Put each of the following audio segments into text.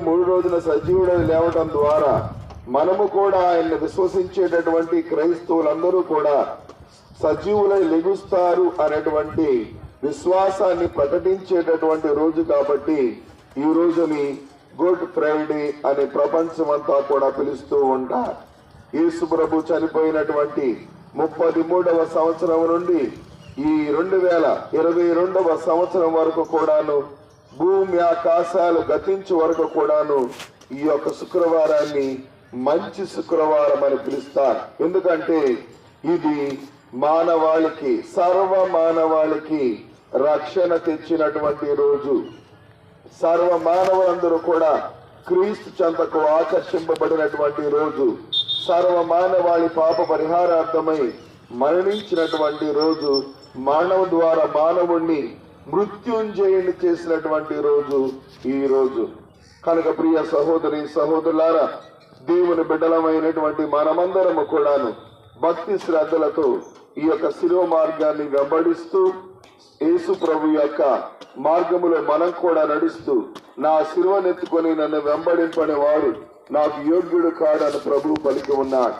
మూడు రోజుల సజీవుడు లేవటం ద్వారా మనము కూడా ఆయన్ని విశ్వసించేటటువంటి క్రైస్తవులందరూ కూడా సజీవులై లెగుస్తారు అనేటువంటి విశ్వాసాన్ని ప్రకటించేటటువంటి రోజు కాబట్టి ఈ రోజుని గుడ్ ఫ్రైడే అని ప్రపంచమంతా కూడా పిలుస్తూ ఉంటారు. యేసు ప్రభు చనిపోయినటువంటి 33వ సంవత్సరం నుండి ఈ 2022వ సంవత్సరం వరకు కూడాను భూమి ఆకాశాలు గతించే వరకు కూడాను ఈ యొక్క శుక్రవారాన్ని మంచి శుక్రవారం అని పిలుస్తారు. ఎందుకంటే ఇది మానవాళికి, సర్వ మానవాళికి రక్షణ తెచ్చినటువంటి రోజు. సర్వ మానవులందరూ కూడా క్రీస్తు చెంతకు ఆకర్షింపబడినటువంటి రోజు. సర్వ మానవాళి పాప పరిహారార్థమై మరణించినటువంటి రోజు. మరణం ద్వారా మానవుణ్ణి మృత్యుంజయుని చేసినటువంటి రోజు ఈ రోజు. కనుక ప్రియ సహోదరి సహోదరులారా, దేవుని బిడ్డలమైనటువంటి మనమందరము కూడాను భక్తి శ్రద్ధలతో ఈ యొక్క శిలువ మార్గాన్ని వెంబడిస్తూ యేసు ప్రభు యొక్క మార్గములో మనం కూడా నడుస్తూ నా శిలువనెత్తుకొని నన్ను వెంబడింపని వాడు నాకు యోగ్యుడు కాడని ప్రభువు పలికి ఉన్నాడు.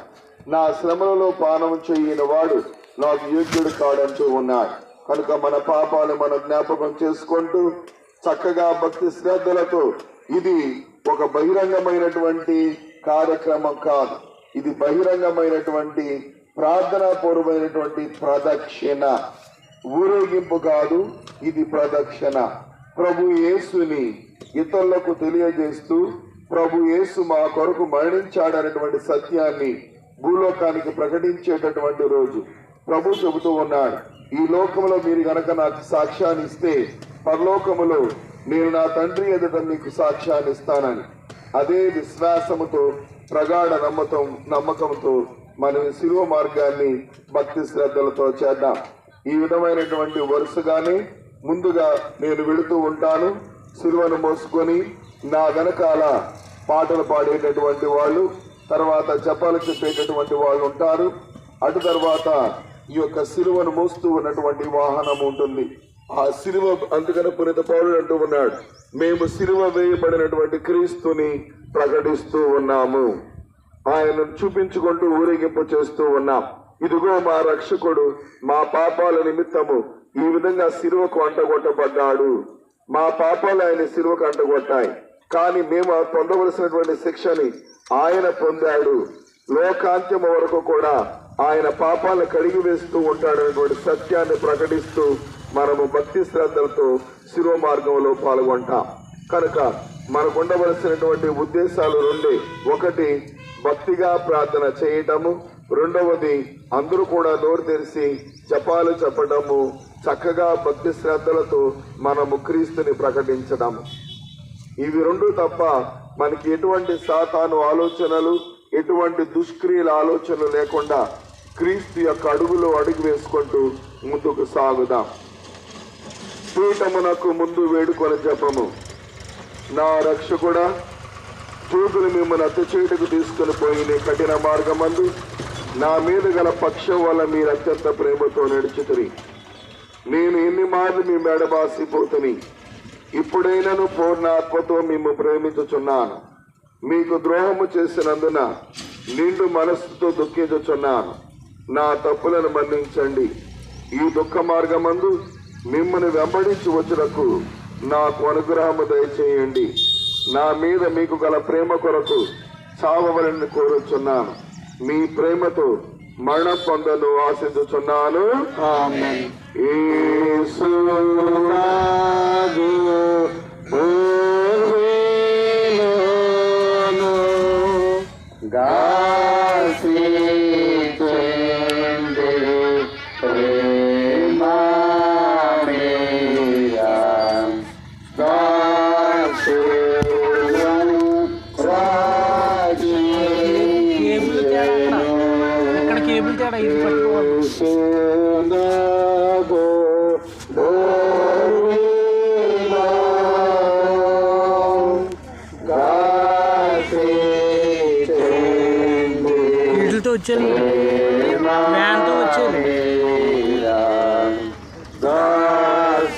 నా శ్రమలలో పానం చేయని వాడు నాకు యోగ్యుడు కాడంటూ ఉన్నాడు. కనుక మన పాపాలు మనం జ్ఞాపకం చేసుకుంటూ చక్కగా భక్తి శ్రద్ధలతో, ఇది ఒక బహిరంగమైనటువంటి కార్యక్రమం కాదు, ఇది బహిరంగమైనటువంటి ప్రార్థనాపూర్వమైనటువంటి ప్రదక్షిణ. ఊరేగింపు కాదు, ఇది ప్రదక్షిణ. ప్రభు యేసుని ఇతరులకు తెలియజేస్తూ ప్రభు యేసు మా కొరకు మరణించాడనేటువంటి సత్యాన్ని భూలోకానికి ప్రకటించేటటువంటి రోజు. ప్రభు చెబుతూ ఉన్నాడు, ఈ లోకంలో మీరు గనక నాకు సాక్ష్యాన్ని ఇస్తే పరలోకములో నేను నా తండ్రి ఎదుట మీకు సాక్ష్యాన్ని ఇస్తానని. అదే విశ్వాసముతో, ప్రగాఢ నమ్మకంతో మనం శిలువ మార్గాన్ని భక్తి శ్రద్ధలతో చేద్దాం. ఈ విధమైనటువంటి వరుసగానే ముందుగా నేను వెళుతూ ఉంటాను. శిలువను మోసుకొని నా వెనకాల పాటలు పాడేటటువంటి వాళ్ళు, తర్వాత జపాలు చెప్పేటటువంటి వాళ్ళు ఉంటారు. అటు తర్వాత ఈ యొక్క శిలువను మోస్తూ ఉన్నటువంటి వాహనం ఉంటుంది. ఆ శిలువ, అందుకని పునీత పౌలుడు అంటూ ఉన్నాడు, మేము శిలువ వేయబడినటువంటి క్రీస్తుని ప్రకటిస్తూ ఉన్నాము. ఆయనను చూపించుకుంటూ ఊరేగింపు చేస్తూ ఉన్నాం. ఇదిగో మా రక్షకుడు మా పాపాల నిమిత్తము ఈ విధంగా శిలువకు అంటగొట్టబడ్డాడు. మా పాపాలు ఆయన శిలువకు అంటగొట్టాయి, కానీ మేము పొందవలసినటువంటి శిక్షని ఆయన పొందాడు. లోకాంత్యం వరకు కూడా ఆయన పాపాలను కడిగి వేస్తూ ఉంటాడనేటువంటి సత్యాన్ని ప్రకటిస్తూ మనము భక్తి శ్రద్ధలతో శిలువ మార్గంలో పాల్గొంటాం. కనుక మనకు ఉండవలసినటువంటి ఉద్దేశాలు రెండే. ఒకటి, భక్తిగా ప్రార్థన చేయటము. రెండవది, అందరూ కూడా నోరు తెరిచి జపాలు చెప్పడము, చక్కగా భక్తి శ్రద్ధలతో మనము క్రీస్తుని ప్రకటించడము. ఇవి రెండు తప్ప మనకి ఎటువంటి సాతాను ఆలోచనలు, ఎటువంటి దుష్క్రియల ఆలోచనలు లేకుండా క్రీస్తు యొక్క అడుగులో అడుగు వేసుకుంటూ ముందుకు సాగుదాం. పీఠమునకు ముందు వేడుకొని జపము. నా రక్షకుడా, చూపులు మిమ్మల్ని అత్యచేటుకు తీసుకుని పోయిన కఠిన మార్గమందు నా మీద గల పక్షం వల్ల మీరు అత్యంత ప్రేమతో నడుచుతురి. నేను ఎన్ని మార్లు మీ మెడబాసిపోతుని, ఇప్పుడైనను పూర్ణ ఆత్మతో మిమ్ము ప్రేమించుచున్నాను. మీకు ద్రోహము చేసినందున నిండు మనస్సుతో దుఃఖించుచున్నాను. నా తప్పులను మన్నించండి. ఈ దుఃఖ మార్గమందు మిమ్మల్ని వెంబడించి వచ్చుటకు నాకు అనుగ్రహము దయచేయండి. నా మీద మీకు గల ప్రేమ కొరకు చావవలని కోరుచున్నాను. మీ ప్రేమతో మరణం పొందను ఆశించుచున్నాను. ఆమేన్. వీటితో వచ్చాను.